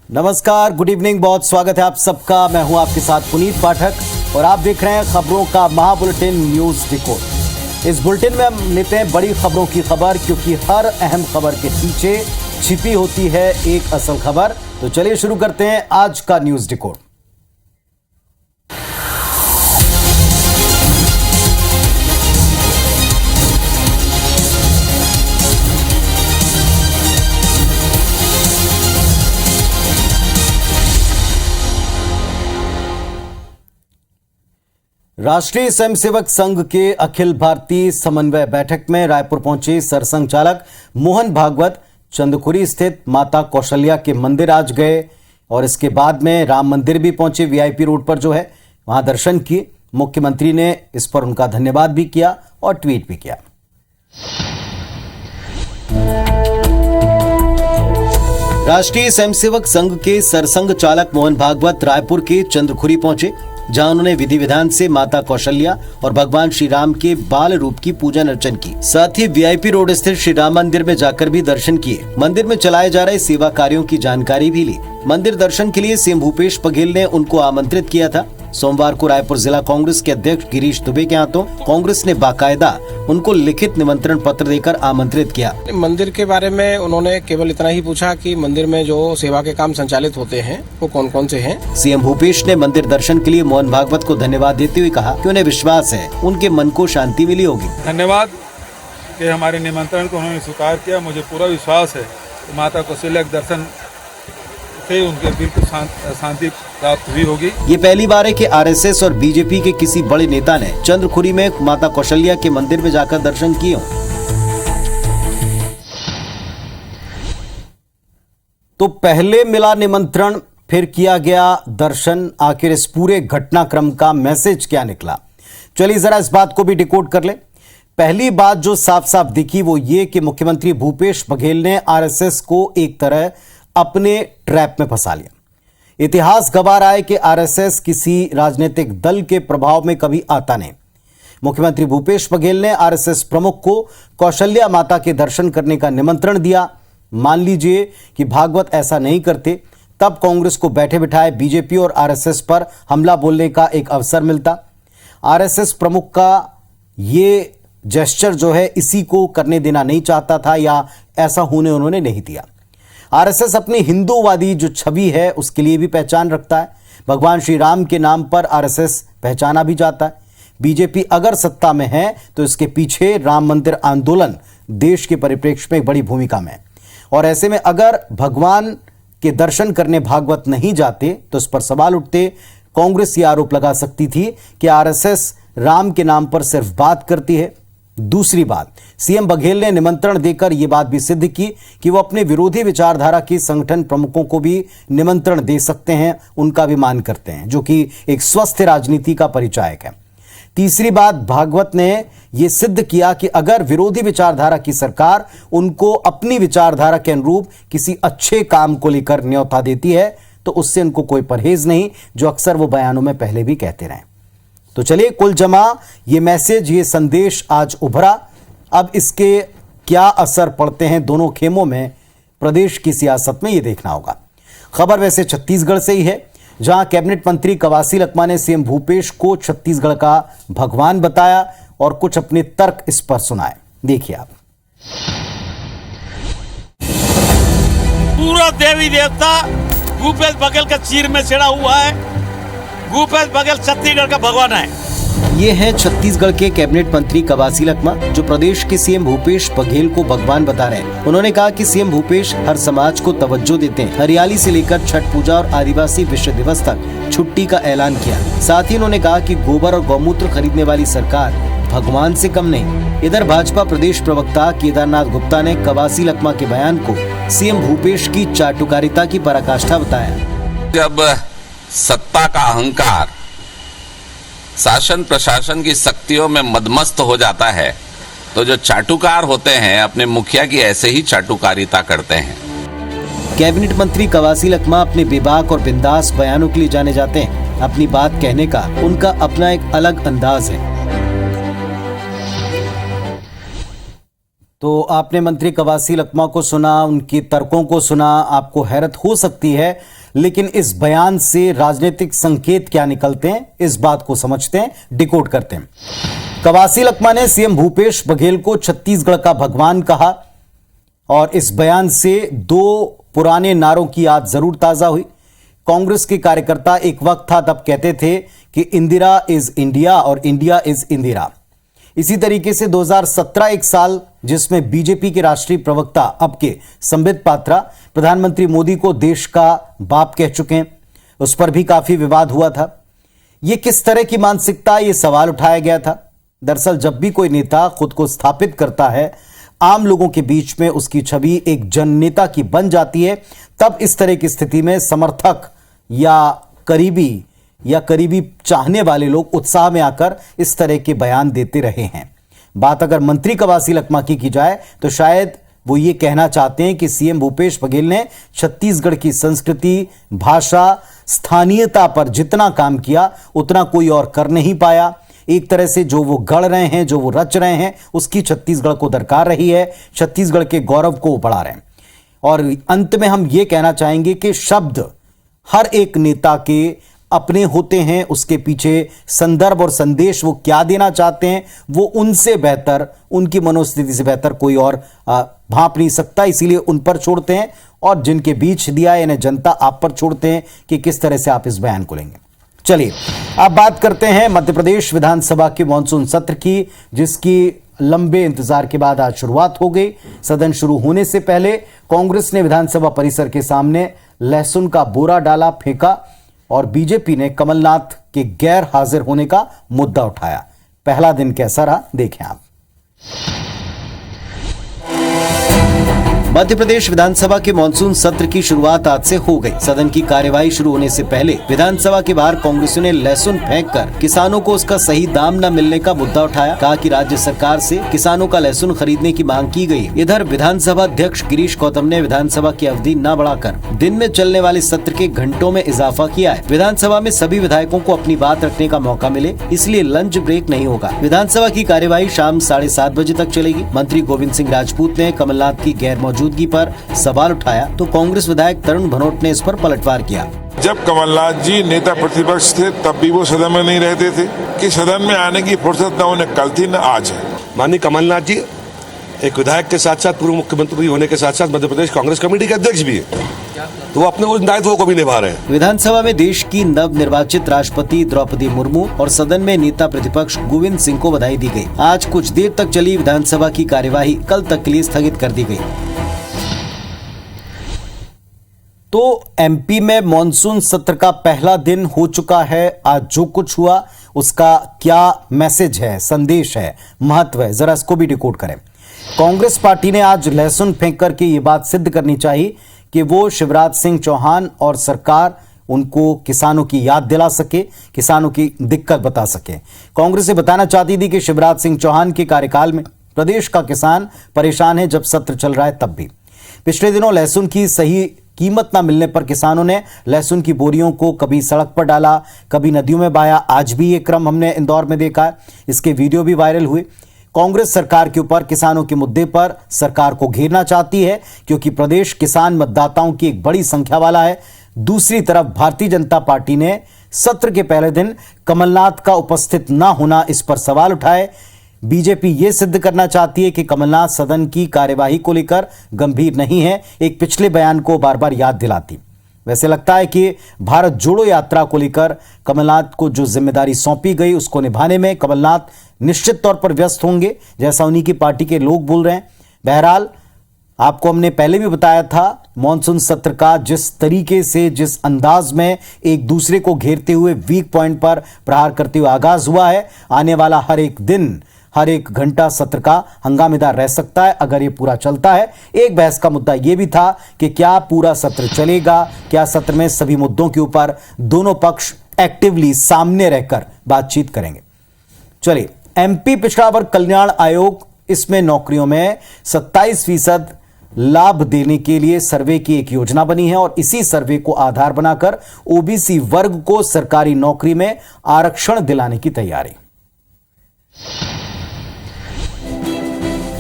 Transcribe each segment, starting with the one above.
नमस्कार, good evening, बहुत स्वागत है आप सबका। मैं हूं आपके साथ पुनीत पाठक और आप देख रहे हैं खबरों का महाबुलेटिन न्यूज डिकोड। इस बुलेटिन में हम लेते हैं बड़ी खबरों की खबर, क्योंकि हर अहम खबर के पीछे छिपी होती है एक असल खबर। तो चलिए शुरू करते हैं आज का न्यूज डिकोड। राष्ट्रीय स्वयंसेवक संघ के अखिल भारतीय समन्वय बैठक में रायपुर पहुंचे सरसंघ चालक मोहन भागवत चंदखुरी स्थित माता कौशल्या के मंदिर आज गए और इसके बाद में राम मंदिर भी पहुंचे। वीआईपी रोड पर जो है वहां दर्शन किए। मुख्यमंत्री ने इस पर उनका धन्यवाद भी किया और ट्वीट भी किया। राष्ट्रीय स्वयंसेवक संघ के सरसंघ चालक मोहन भागवत रायपुर के चंद्रखुरी पहुंचे, जहां उन्होंने विधि विधान से माता कौशल्या और भगवान श्री राम के बाल रूप की पूजन अर्चन की। साथ ही वीआईपी रोड स्थित श्री राम मंदिर में जाकर भी दर्शन किए। मंदिर में चलाए जा रहे सेवा कार्यों की जानकारी भी ली। मंदिर दर्शन के लिए सीएम भूपेश बघेल ने उनको आमंत्रित किया था। सोमवार को रायपुर जिला कांग्रेस के अध्यक्ष गिरीश दुबे के हाथों कांग्रेस ने बाकायदा उनको लिखित निमंत्रण पत्र देकर आमंत्रित किया। मंदिर के बारे में उन्होंने केवल इतना ही पूछा कि मंदिर में जो सेवा के काम संचालित होते हैं वो कौन कौन से हैं। सीएम भूपेश ने मंदिर दर्शन के लिए मोहन भागवत को धन्यवाद देते हुए कहा कि उन्हें विश्वास है उनके मन को शांति मिली होगी। धन्यवाद कि हमारे निमंत्रण को उन्होंने स्वीकार किया। मुझे पूरा विश्वास है कि माता कौशल्या के दर्शन से उनके बिल्कुल शांति प्राप्त हुई होगी। ये पहली बार है कि आरएसएस और बीजेपी के किसी बड़े नेता ने चंद्रखुरी में माता कौशल्या के मंदिर में जाकर दर्शन किए हों। तो पहले मिला निमंत्रण, फिर किया गया दर्शन। आखिर इस पूरे घटनाक्रम का मैसेज क्या निकला, चलिए जरा इस बात को भी डिकोड कर ले। पहली बात जो साफ साफ दिखी वो ये कि मुख्यमंत्री भूपेश बघेल ने आरएसएस को एक तरह अपने ट्रैप में फंसा लिया। इतिहास गवाह रहा है कि आरएसएस किसी राजनीतिक दल के प्रभाव में कभी आता नहीं। मुख्यमंत्री भूपेश बघेल ने आरएसएस प्रमुख को कौशल्या माता के दर्शन करने का निमंत्रण दिया। मान लीजिए कि भागवत ऐसा नहीं करते, तब कांग्रेस को बैठे बिठाए बीजेपी और आरएसएस पर हमला बोलने का एक अवसर मिलता। आरएसएस प्रमुख का ये जेस्चर जो है इसी को करने देना नहीं चाहता था, या ऐसा होने उन्होंने नहीं दिया। आरएसएस अपनी हिंदूवादी जो छवि है उसके लिए भी पहचान रखता है। भगवान श्री राम के नाम पर आरएसएस पहचाना भी जाता है। बीजेपी अगर सत्ता में है तो इसके पीछे राम मंदिर आंदोलन देश के परिप्रेक्ष्य में एक बड़ी भूमिका में है। और ऐसे में अगर भगवान के दर्शन करने भागवत नहीं जाते तो इस पर सवाल उठते। कांग्रेस ये आरोप लगा सकती थी कि आरएसएस राम के नाम पर सिर्फ बात करती है। दूसरी बात, सीएम बघेल ने निमंत्रण देकर यह बात भी सिद्ध की कि वो अपने विरोधी विचारधारा के संगठन प्रमुखों को भी निमंत्रण दे सकते हैं, उनका भी मान करते हैं, जो कि एक स्वस्थ राजनीति का परिचायक है। तीसरी बात, भागवत ने यह सिद्ध किया कि अगर विरोधी विचारधारा की सरकार उनको अपनी विचारधारा के अनुरूप किसी अच्छे काम को लेकर न्योता देती है तो उससे उनको कोई परहेज नहीं, जो अक्सर वो बयानों में पहले भी कहते रहे। तो चलिए, कुल जमा ये मैसेज, ये संदेश आज उभरा। अब इसके क्या असर पड़ते हैं दोनों खेमों में, प्रदेश की सियासत में, ये देखना होगा। खबर वैसे छत्तीसगढ़ से ही है, जहां कैबिनेट मंत्री कवासी लखमा ने सीएम भूपेश को छत्तीसगढ़ का भगवान बताया और कुछ अपने तर्क इस पर सुनाए। देखिए आप। पूरा देवी देवता भूपेश बघेल का चीर में छिड़ा हुआ है। भूपेश बघेल छत्तीसगढ़ का भगवान है। ये है छत्तीसगढ़ के कैबिनेट मंत्री कवासी लखमा, जो प्रदेश के सीएम भूपेश बघेल को भगवान बता रहे हैं। उन्होंने कहा कि सीएम भूपेश हर समाज को तवज्जो देते हैं। हरियाली से लेकर छठ पूजा और आदिवासी विश्व दिवस तक छुट्टी का ऐलान किया। साथ ही उन्होंने कहा कि गोबर और गौमूत्र खरीदने वाली सरकार भगवान से कम नहीं। इधर भाजपा प्रदेश प्रवक्ता केदारनाथ गुप्ता ने कवासी लखमा के बयान को सीएम भूपेश की चाटुकारिता की पराकाष्ठा बताया। जब सत्ता का अहंकार शासन प्रशासन की शक्तियों में मदमस्त हो जाता है तो जो चाटुकार होते हैं अपने मुखिया की ऐसे ही चाटुकारिता करते हैं। कैबिनेट मंत्री कवासी लखमा अपने बेबाक और बिंदास बयानों के लिए जाने जाते हैं। अपनी बात कहने का उनका अपना एक अलग अंदाज है। तो आपने मंत्री कवासी लखमा को सुना, उनके तर्कों को सुना, आपको हैरत हो सकती है, लेकिन इस बयान से राजनीतिक संकेत क्या निकलते हैं, इस बात को समझते हैं, डिकोड करते हैं। कवासी लखमा ने सीएम भूपेश बघेल को छत्तीसगढ़ का भगवान कहा और इस बयान से दो पुराने नारों की याद जरूर ताजा हुई। कांग्रेस के कार्यकर्ता एक वक्त था तब कहते थे कि इंदिरा इज इंडिया और इंडिया इज इंदिरा। इसी तरीके से 2017 एक साल जिसमें बीजेपी के राष्ट्रीय प्रवक्ता अब के संबित पात्रा प्रधानमंत्री मोदी को देश का बाप कह चुके हैं, उस पर भी काफी विवाद हुआ था। यह किस तरह की मानसिकता, यह सवाल उठाया गया था। दरअसल जब भी कोई नेता खुद को स्थापित करता है आम लोगों के बीच में, उसकी छवि एक जननेता की बन जाती है, तब इस तरह की स्थिति में समर्थक या करीबी चाहने वाले लोग उत्साह में आकर इस तरह के बयान देते रहे हैं। बात अगर मंत्री कवासी लखमा की जाए तो शायद वो ये कहना चाहते हैं कि सीएम भूपेश बघेल ने छत्तीसगढ़ की संस्कृति, भाषा, स्थानीयता पर जितना काम किया उतना कोई और कर नहीं पाया। एक तरह से जो वो गढ़ रहे हैं, जो वो रच रहे हैं, उसकी छत्तीसगढ़ को दरकार रही है, छत्तीसगढ़ के गौरव को बढ़ा रहे हैं। और अंत में हम ये कहना चाहेंगे कि शब्द हर एक नेता के अपने होते हैं, उसके पीछे संदर्भ और संदेश वो क्या देना चाहते हैं वो उनसे बेहतर, उनकी मनोस्थिति से बेहतर कोई और भांप नहीं सकता। इसीलिए उन पर छोड़ते हैं और जिनके बीच दिया यानी जनता, आप पर छोड़ते हैं कि किस तरह से आप इस बयान को लेंगे। चलिए अब बात करते हैं मध्य प्रदेश विधानसभा के मानसून सत्र की, जिसकी लंबे इंतजार के बाद आज शुरुआत हो गई। सदन शुरू होने से पहले कांग्रेस ने विधानसभा परिसर के सामने लहसुन का बोरा डाला, फेंका और बीजेपी ने कमलनाथ के गैर हाजिर होने का मुद्दा उठाया। पहला दिन कैसा रहा, देखें आप। मध्य प्रदेश विधानसभा के मानसून सत्र की शुरुआत आज से हो गई। सदन की कार्यवाही शुरू होने से पहले विधानसभा के बाहर कांग्रेसियों ने लहसुन फेंककर किसानों को उसका सही दाम न मिलने का मुद्दा उठाया। कहा कि राज्य सरकार से किसानों का लहसुन खरीदने की मांग की गई। इधर विधानसभा अध्यक्ष गिरीश गौतम ने विधानसभा की अवधि न बढ़ाकर दिन में चलने वाले सत्र के घंटों में इजाफा किया है। विधानसभा में सभी विधायकों को अपनी बात रखने का मौका मिले, इसलिए लंच ब्रेक नहीं होगा। विधानसभा की कार्यवाही शाम 7:30 बजे तक चलेगी। मंत्री गोविंद सिंह राजपूत ने कमलनाथ की गैर मौजूदगी पर सवाल उठाया तो कांग्रेस विधायक तरुण भनोट ने इस पर पलटवार किया। जब कमलनाथ जी नेता प्रतिपक्ष थे तब भी वो सदन में नहीं रहते थे कि सदन में आने की फुर्सत न उन्हें कल थी न आज है। माननीय कमलनाथ जी एक विधायक के साथ साथ पूर्व मुख्यमंत्री होने के साथ साथ मध्य प्रदेश कांग्रेस कमेटी के अध्यक्ष भी है, तो वो अपने उस दायित्व को भी निभा रहे हैं। विधानसभा में देश की नव निर्वाचित राष्ट्रपति द्रौपदी मुर्मू और सदन में नेता प्रतिपक्ष गोविंद सिंह को बधाई दी गई। आज कुछ देर तक चली विधानसभा की कार्यवाही कल तक के लिए स्थगित कर दी गई। तो एमपी में मॉनसून सत्र का पहला दिन हो चुका है। आज जो कुछ हुआ उसका क्या मैसेज है, संदेश है, महत्व है, जरा इसको भी डिकोड करें। कांग्रेस पार्टी ने आज लहसुन फेंक करके ये बात सिद्ध करनी चाहिए कि वो शिवराज सिंह चौहान और सरकार उनको किसानों की याद दिला सके, किसानों की दिक्कत बता सके। कांग्रेस ये बताना चाहती थी कि शिवराज सिंह चौहान के कार्यकाल में प्रदेश का किसान परेशान है, जब सत्र चल रहा है तब भी। पिछले दिनों लहसुन की सही कीमत न मिलने पर किसानों ने लहसुन की बोरियों को कभी सड़क पर डाला, कभी नदियों में बहाया। आज भी ये क्रम हमने इंदौर में देखा है, इसके वीडियो भी वायरल हुए। कांग्रेस सरकार के ऊपर, किसानों के मुद्दे पर सरकार को घेरना चाहती है क्योंकि प्रदेश किसान मतदाताओं की एक बड़ी संख्या वाला है। दूसरी तरफ भारतीय जनता पार्टी ने सत्र के पहले दिन कमलनाथ का उपस्थित न होना, इस पर सवाल उठाए। बीजेपी ये सिद्ध करना चाहती है कि कमलनाथ सदन की कार्यवाही को लेकर गंभीर नहीं है, एक पिछले बयान को बार बार याद दिलाती। वैसे लगता है कि भारत जोड़ो यात्रा को लेकर कमलनाथ को जो जिम्मेदारी सौंपी गई उसको निभाने में कमलनाथ निश्चित तौर पर व्यस्त होंगे, जैसा उन्हीं की पार्टी के लोग बोल रहे हैं। बहरहाल आपको हमने पहले भी बताया था, मॉनसून सत्र का जिस तरीके से, जिस अंदाज में एक दूसरे को घेरते हुए, वीक पॉइंट पर प्रहार करते हुए आगाज हुआ है, आने वाला हर एक दिन, हर एक घंटा सत्र का हंगामेदार रह सकता है अगर ये पूरा चलता है। एक बहस का मुद्दा यह भी था कि क्या पूरा सत्र चलेगा, क्या सत्र में सभी मुद्दों के ऊपर दोनों पक्ष एक्टिवली सामने रहकर बातचीत करेंगे। चलिए, एमपी पिछड़ा वर्ग कल्याण आयोग, इसमें नौकरियों में 27% लाभ देने के लिए सर्वे की एक योजना बनी है और इसी सर्वे को आधार बनाकर ओबीसी वर्ग को सरकारी नौकरी में आरक्षण दिलाने की तैयारी।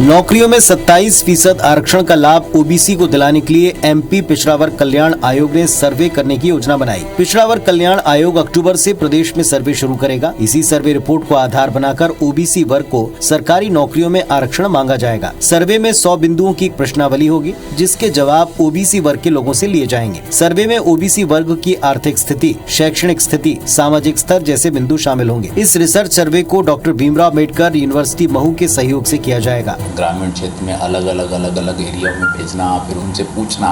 नौकरियों में 27% आरक्षण का लाभ ओबीसी को दिलाने के लिए एमपी पिछड़ा वर्ग कल्याण आयोग ने सर्वे करने की योजना बनाई। पिछड़ा वर्ग कल्याण आयोग अक्टूबर से प्रदेश में सर्वे शुरू करेगा। इसी सर्वे रिपोर्ट को आधार बनाकर ओबीसी वर्ग को सरकारी नौकरियों में आरक्षण मांगा जाएगा। सर्वे में 100 बिंदुओं की प्रश्नावली होगी, जिसके जवाब ओबीसी वर्ग के लोगों से लिए जाएंगे। सर्वे में ओबीसी वर्ग की आर्थिक स्थिति, शैक्षणिक स्थिति, सामाजिक स्तर जैसे बिंदु शामिल होंगे। इस रिसर्च सर्वे को डॉक्टर भीमराव अम्बेडकर यूनिवर्सिटी महू के सहयोग से किया जाएगा। ग्रामीण क्षेत्र में अलग अलग एरिया में भेजना, फिर उनसे पूछना,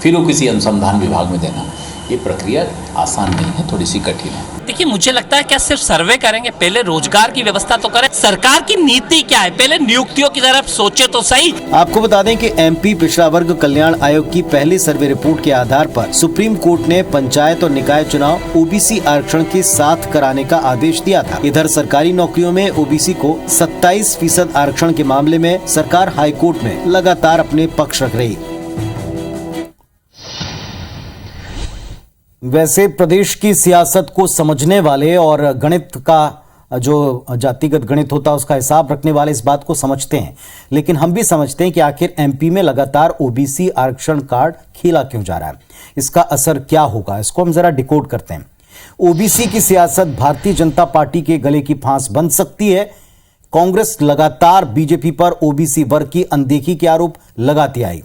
फिर वो किसी अनुसंधान विभाग में देना, ये प्रक्रिया आसान नहीं है, थोड़ी सी कठिन है। देखिए, मुझे लगता है क्या सिर्फ सर्वे करेंगे, पहले रोजगार की व्यवस्था तो करें। सरकार की नीति क्या है, पहले नियुक्तियों की तरफ सोचे तो सही। आपको बता दें कि एमपी पिछड़ा वर्ग कल्याण आयोग की पहली सर्वे रिपोर्ट के आधार पर सुप्रीम कोर्ट ने पंचायत और निकाय चुनाव ओबीसी आरक्षण के साथ कराने का आदेश दिया था। इधर सरकारी नौकरियों में ओबीसी को 27% आरक्षण के मामले में सरकार हाईकोर्ट में लगातार अपने पक्ष रख रही। वैसे प्रदेश की सियासत को समझने वाले और गणित का जो जातिगत गणित होता है उसका हिसाब रखने वाले इस बात को समझते हैं, लेकिन हम भी समझते हैं कि आखिर एमपी में लगातार ओबीसी आरक्षण कार्ड खेला क्यों जा रहा है, इसका असर क्या होगा, इसको हम जरा डिकोड करते हैं। ओबीसी की सियासत भारतीय जनता पार्टी के गले की फांस बन सकती है। कांग्रेस लगातार बीजेपी पर ओबीसी वर्ग की अनदेखी के आरोप लगाती आई।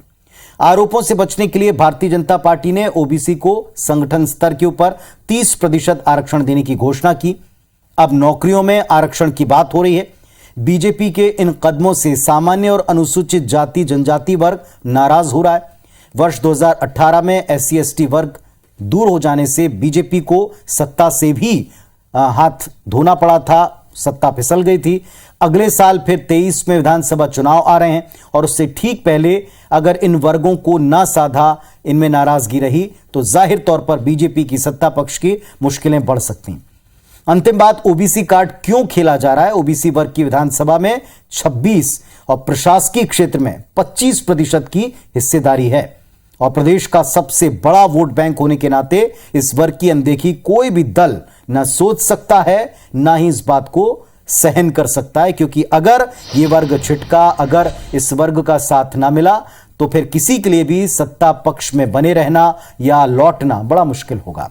आरोपों से बचने के लिए भारतीय जनता पार्टी ने ओबीसी को संगठन स्तर के ऊपर 30% आरक्षण देने की घोषणा की। अब नौकरियों में आरक्षण की बात हो रही है। बीजेपी के इन कदमों से सामान्य और अनुसूचित जाति जनजाति वर्ग नाराज हो रहा है। वर्ष 2018 में SC/ST वर्ग दूर हो जाने से बीजेपी को सत्ता से भी हाथ धोना पड़ा था, सत्ता फिसल गई थी। अगले साल फिर 23 में विधानसभा चुनाव आ रहे हैं और उससे ठीक पहले अगर इन वर्गों को ना साधा, इनमें नाराजगी रही तो जाहिर तौर पर बीजेपी की सत्ता पक्ष की मुश्किलें बढ़ सकती हैं। अंतिम बात, ओबीसी कार्ड क्यों खेला जा रहा है? ओबीसी वर्ग की विधानसभा में 26 और प्रशासकीय क्षेत्र में 25% की हिस्सेदारी है और प्रदेश का सबसे बड़ा वोट बैंक होने के नाते इस वर्ग की अनदेखी कोई भी दल न सोच सकता है, ना ही इस बात को सहन कर सकता है, क्योंकि अगर ये वर्ग छिटका, अगर इस वर्ग का साथ ना मिला तो फिर किसी के लिए भी सत्ता पक्ष में बने रहना या लौटना बड़ा मुश्किल होगा।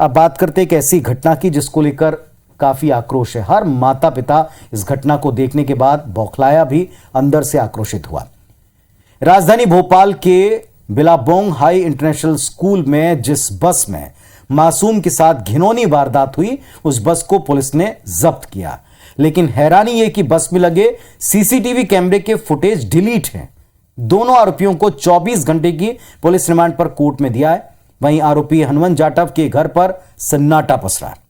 अब बात करते हैं एक ऐसी घटना की जिसको लेकर काफी आक्रोश है। हर माता पिता इस घटना को देखने के बाद बौखलाया भी, अंदर से आक्रोशित हुआ। राजधानी भोपाल के बिलाबोंग हाई इंटरनेशनल स्कूल में जिस बस में मासूम के साथ घिनौनी वारदात हुई, उस बस को पुलिस ने जब्त किया। लेकिन हैरानी यह कि बस में लगे सीसीटीवी कैमरे के फुटेज डिलीट हैं। दोनों आरोपियों को 24 घंटे की पुलिस रिमांड पर कोर्ट में दिया है। वहीं आरोपी हनुमंत जाटव के घर पर सन्नाटा पसरा है।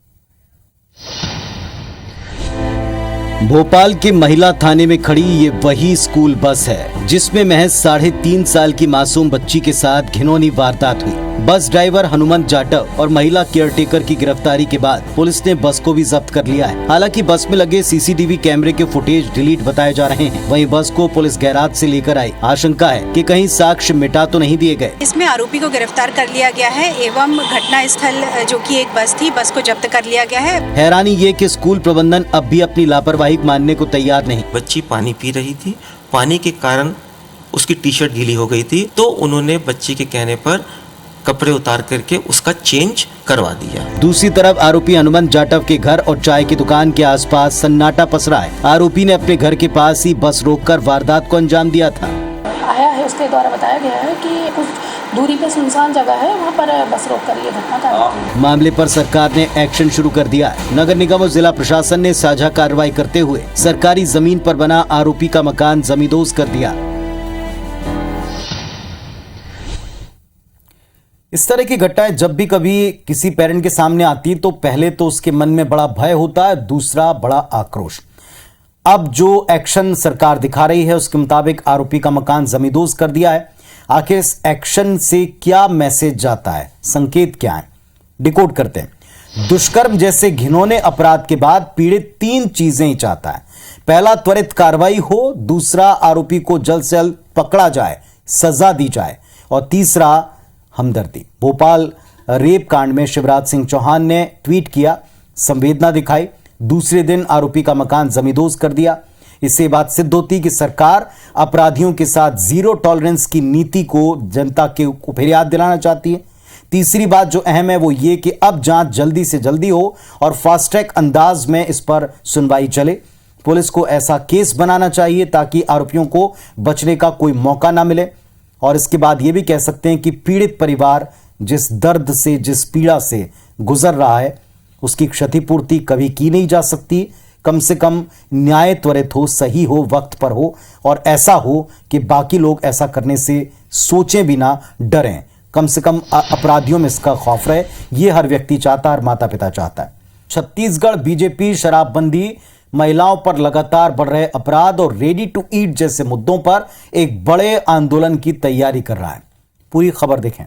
भोपाल के महिला थाने में खड़ी ये वही स्कूल बस है जिसमें महज 3.5 साल की मासूम बच्ची के साथ घिनौनी वारदात हुई। बस ड्राइवर हनुमंत जाटव और महिला केयरटेकर की गिरफ्तारी के बाद पुलिस ने बस को भी जब्त कर लिया है। हालांकि बस में लगे सीसीटीवी कैमरे के फुटेज डिलीट बताए जा रहे हैं। वहीं बस को पुलिस गैराज से लेकर आई। आशंका है कि कहीं साक्ष्य मिटा तो नहीं दिए गए। इसमें आरोपी को गिरफ्तार कर लिया गया है एवं घटना स्थल जो कि एक बस थी, बस को जब्त कर लिया गया है। हैरानी ये कि स्कूल प्रबंधन अब भी अपनी लापरवाही मानने को तैयार नहीं। बच्ची पानी पी रही थी, पानी के कारण उसकी टी शर्ट गीली हो गई थी, तो उन्होंने बच्ची के कहने पर कपड़े उतार करके उसका चेंज करवा दिया। दूसरी तरफ आरोपी हनुमंत जाटव के घर और चाय की दुकान के आसपास सन्नाटा पसरा है। आरोपी ने अपने घर के पास ही बस रोककर वारदात को अंजाम दिया था। आया है, उसके द्वारा बताया गया है कि कुछ दूरी पे सुनसान जगह है, वहाँ पर बस रोककर ये घटना था। मामले पर सरकार ने एक्शन शुरू कर दिया है। नगर निगम और जिला प्रशासन ने साझा कार्रवाई करते हुए सरकारी जमीन पर बना आरोपी का मकान जमींदोज कर दिया। इस तरह की घटनाएं जब भी कभी किसी पेरेंट के सामने आती तो पहले तो उसके मन में बड़ा भय होता है, दूसरा बड़ा आक्रोश। अब जो एक्शन सरकार दिखा रही है उसके मुताबिक आरोपी का मकान जमींदोज कर दिया है। आखिर इस एक्शन से क्या मैसेज जाता है, संकेत क्या है, डिकोड करते हैं। दुष्कर्म जैसे घिनौने अपराध के बाद पीड़ित 3 चीजें ही चाहता है। पहला, त्वरित कार्रवाई हो। दूसरा, आरोपी को जल्द से जल्द पकड़ा जाए, सजा दी जाए। और तीसरा, हमदर्दी। भोपाल रेप कांड में शिवराज सिंह चौहान ने ट्वीट किया, संवेदना दिखाई। दूसरे दिन आरोपी का मकान जमींदोज कर दिया। इससे बात सिद्ध होती कि सरकार अपराधियों के साथ जीरो टॉलरेंस की नीति को जनता के ऊपर याद दिलाना चाहती है। तीसरी बात जो अहम है वो ये कि अब जांच जल्दी से जल्दी हो और फास्ट ट्रैक अंदाज में इस पर सुनवाई चले। पुलिस को ऐसा केस बनाना चाहिए ताकि आरोपियों को बचने का कोई मौका ना मिले। और इसके बाद ये भी कह सकते हैं कि पीड़ित परिवार जिस दर्द से, जिस पीड़ा से गुजर रहा है, उसकी क्षतिपूर्ति कभी की नहीं जा सकती। कम से कम न्याय त्वरित हो, सही हो, वक्त पर हो और ऐसा हो कि बाकी लोग ऐसा करने से सोचें भी ना, डरें। कम से कम अपराधियों में इसका खौफ रहे, ये हर व्यक्ति चाहता है, हर माता पिता चाहता है। छत्तीसगढ़ बीजेपी शराबबंदी, महिलाओं पर लगातार बढ़ रहे अपराध और रेडी टू ईट जैसे मुद्दों पर एक बड़े आंदोलन की तैयारी कर रहा है। पूरी खबर देखें।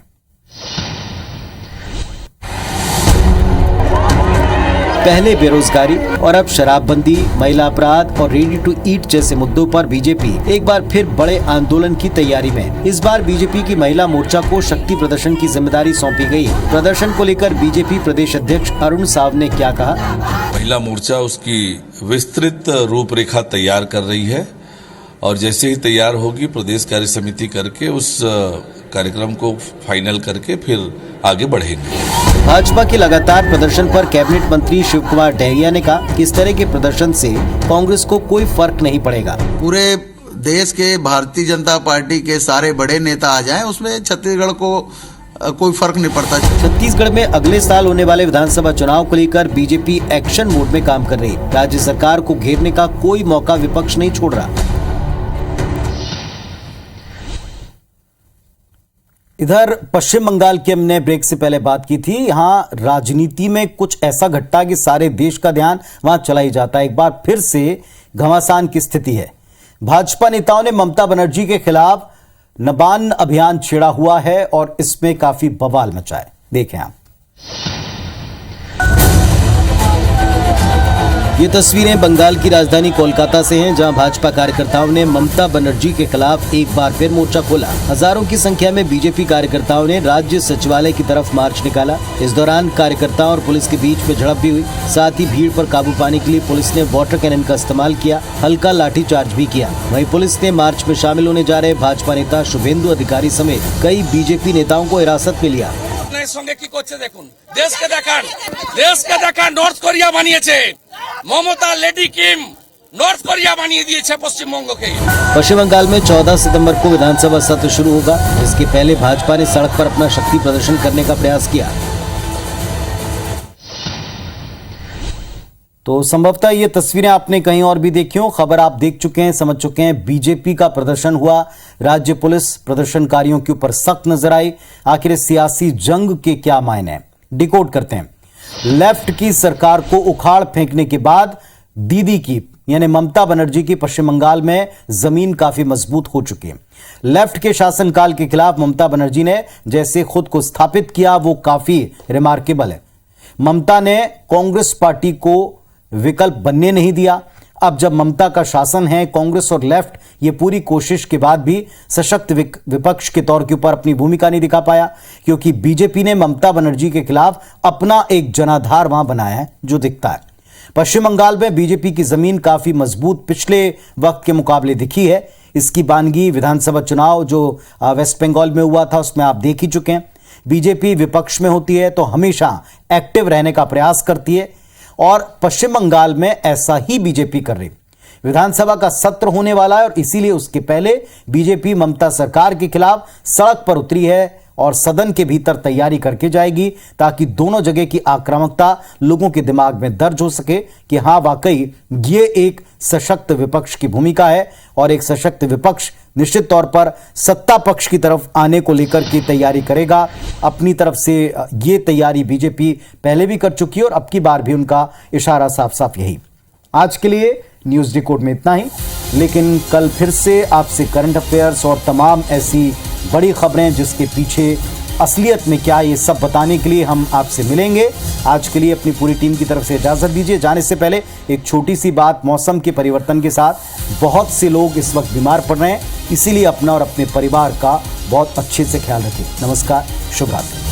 पहले बेरोजगारी और अब शराबबंदी, महिला अपराध और रेडी टू ईट जैसे मुद्दों पर बीजेपी एक बार फिर बड़े आंदोलन की तैयारी में। इस बार बीजेपी की महिला मोर्चा को शक्ति प्रदर्शन की जिम्मेदारी सौंपी गई है। प्रदर्शन को लेकर बीजेपी प्रदेश अध्यक्ष अरुण साव ने क्या कहा? महिला मोर्चा उसकी विस्तृत रूपरेखा तैयार कर रही है और जैसे ही तैयार होगी प्रदेश कार्य समिति करके उस कार्यक्रम को फाइनल करके फिर आगे बढ़ेंगे। भाजपा के लगातार प्रदर्शन पर कैबिनेट मंत्री शिव कुमार डहरिया ने कहा कि इस तरह के प्रदर्शन से कांग्रेस को कोई फर्क नहीं पड़ेगा। पूरे देश के भारतीय जनता पार्टी के सारे बड़े नेता आ जाएं, उसमें छत्तीसगढ़ को कोई फर्क नहीं पड़ता। छत्तीसगढ़ में अगले साल होने वाले विधानसभा चुनाव को लेकर बीजेपी एक्शन मोड में काम कर रही है। राज्य सरकार को घेरने का कोई मौका विपक्ष नहीं छोड़ रहा। इधर पश्चिम बंगाल की हमने ब्रेक से पहले बात की थी। यहां राजनीति में कुछ ऐसा घटता कि सारे देश का ध्यान वहां चला ही जाता है। एक बार फिर से घमासान की स्थिति है। भाजपा नेताओं ने ममता बनर्जी के खिलाफ नबान अभियान छेड़ा हुआ है और इसमें काफी बवाल मचा है। देखें आप। ये तस्वीरें बंगाल की राजधानी कोलकाता से हैं, जहां भाजपा कार्यकर्ताओं ने ममता बनर्जी के खिलाफ एक बार फिर मोर्चा खोला। हजारों की संख्या में बीजेपी कार्यकर्ताओं ने राज्य सचिवालय की तरफ मार्च निकाला। इस दौरान कार्यकर्ताओं और पुलिस के बीच में झड़प भी हुई। साथ ही भीड़ पर काबू पाने के लिए पुलिस ने वाटर कैनन का इस्तेमाल किया, हल्का लाठीचार्ज भी किया। वहीं पुलिस ने मार्च में शामिल होने जा रहे भाजपा नेता शुभेंदु अधिकारी समेत कई बीजेपी नेताओं को हिरासत में लिया। সঙ্গে কি করছে দেখুন, দেশকে দেখান নর্থ কোরিয়া বানিয়েছে, Mamata lady Kim north Korea बनी दिए पश्चिम बंग के। पश्चिम बंगाल में 14 सितंबर को विधानसभा सत्र शुरू होगा। इसके पहले भाजपा ने सड़क पर अपना शक्ति प्रदर्शन करने का प्रयास किया। तो संभवतः ये तस्वीरें आपने कहीं और भी देखी हो। खबर आप देख चुके हैं, समझ चुके हैं। बीजेपी का प्रदर्शन हुआ, राज्य पुलिस प्रदर्शनकारियों के ऊपर सख्त नजर आई। आखिर इस सियासी जंग के क्या मायने हैं, डिकोड करते हैं। लेफ्ट की सरकार को उखाड़ फेंकने के बाद दीदी की यानी ममता बनर्जी की पश्चिम बंगाल में जमीन काफी मजबूत हो चुकी है। लेफ्ट के शासनकाल के खिलाफ ममता बनर्जी ने जैसे खुद को स्थापित किया वो काफी रिमार्केबल है। ममता ने कांग्रेस पार्टी को विकल्प बनने नहीं दिया। अब जब ममता का शासन है, कांग्रेस और लेफ्ट ये पूरी कोशिश के बाद भी सशक्त विपक्ष के तौर के ऊपर अपनी भूमिका नहीं दिखा पाया, क्योंकि बीजेपी ने ममता बनर्जी के खिलाफ अपना एक जनाधार वहां बनाया है जो दिखता है। पश्चिम बंगाल में बीजेपी की जमीन काफी मजबूत पिछले वक्त के मुकाबले दिखी है। इसकी बानगी विधानसभा चुनाव जो वेस्ट बंगाल में हुआ था उसमें आप देख ही चुके हैं। बीजेपी विपक्ष में होती है तो हमेशा एक्टिव रहने का प्रयास करती है और पश्चिम बंगाल में ऐसा ही बीजेपी कर रही। विधानसभा का सत्र होने वाला है और इसीलिए उसके पहले बीजेपी ममता सरकार के खिलाफ सड़क पर उतरी है और सदन के भीतर तैयारी करके जाएगी ताकि दोनों जगह की आक्रामकता लोगों के दिमाग में दर्ज हो सके कि हां वाकई ये एक सशक्त विपक्ष की भूमिका है और एक सशक्त विपक्ष निश्चित तौर पर सत्ता पक्ष की तरफ आने को लेकर की तैयारी करेगा। अपनी तरफ से ये तैयारी बीजेपी पहले भी कर चुकी है और अब की बार भी उनका इशारा साफ साफ यही। आज के लिए न्यूज डिकोड में इतना ही, लेकिन कल फिर से आपसे करंट अफेयर्स और तमाम ऐसी बड़ी खबरें जिसके पीछे असलियत में क्या ये सब बताने के लिए हम आपसे मिलेंगे। आज के लिए अपनी पूरी टीम की तरफ से इजाजत दीजिए। जाने से पहले एक छोटी सी बात, मौसम के परिवर्तन के साथ बहुत से लोग इस वक्त बीमार पड़ रहे हैं, इसीलिए अपना और अपने परिवार का बहुत अच्छे से ख्याल रखें। नमस्कार, शुभ रात्रि।